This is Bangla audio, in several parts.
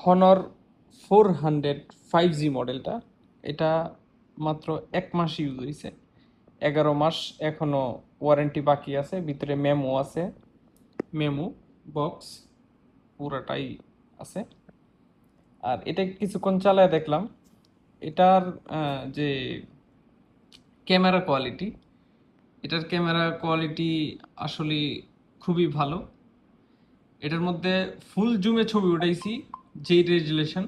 হনর 400 5G মডেলটা। এটা মাত্র 1 মাস ইউজ হয়েছে, 11 মাস এখনো ওয়ারেন্টি বাকি আছে। ভিতরে মেমো আছে, মেমো বক্স পুরাটাই আছে। আর এটা কিছুক্ষণ চালায় দেখলাম, এটার যে ক্যামেরা কোয়ালিটি আসলে খুবই ভালো। এটার মধ্যে ফুল জুমে ছবি উঠাইছি, যেই রেজুলেশন,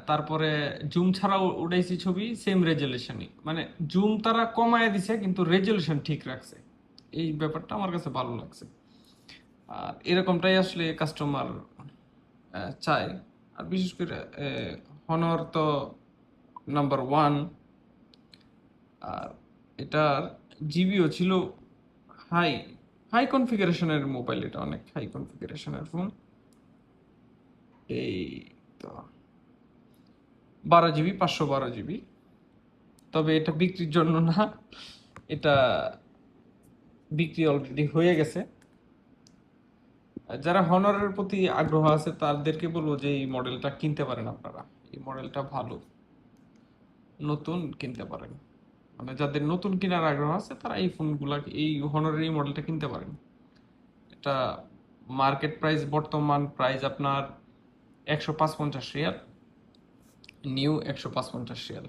তারপরে জুম ছাড়াও উঠাইছি ছবি সেম রেজুলেশনই, মানে জুম তারা কমায় দিছে কিন্তু রেজুলেশন ঠিক রাখছে। এই ব্যাপারটা আমার কাছে ভালো লাগছে। আর এরকমটাই আসলে কাস্টমার চায়। আর বিশেষ করে হনর তো নাম্বার 1। আর এটার জিবিও ছিল হাই হাই কনফিগারেশনের মোবাইল, এটা অনেক হাই কনফিগারেশনের ফোন। এই তো 12 জিবি, 512 জিবি। তবে এটা বিক্রির জন্য না, এটা বিক্রি অলরেডি হয়ে গেছে। যারা হনরের প্রতি আগ্রহ আছে তাদেরকে বলবো যে এই মডেলটা কিনতে পারেন আপনারা। এই মডেলটা ভালো, নতুন কিনতে পারেন। মানে যাদের নতুন কেনার আগ্রহ আছে তারা এই ফোনগুলা, এই হনরের এই মডেলটা কিনতে পারেন। এটা মার্কেট প্রাইস, বর্তমান প্রাইস আপনার 155 রিয়াল, নিউ 155 রিয়াল।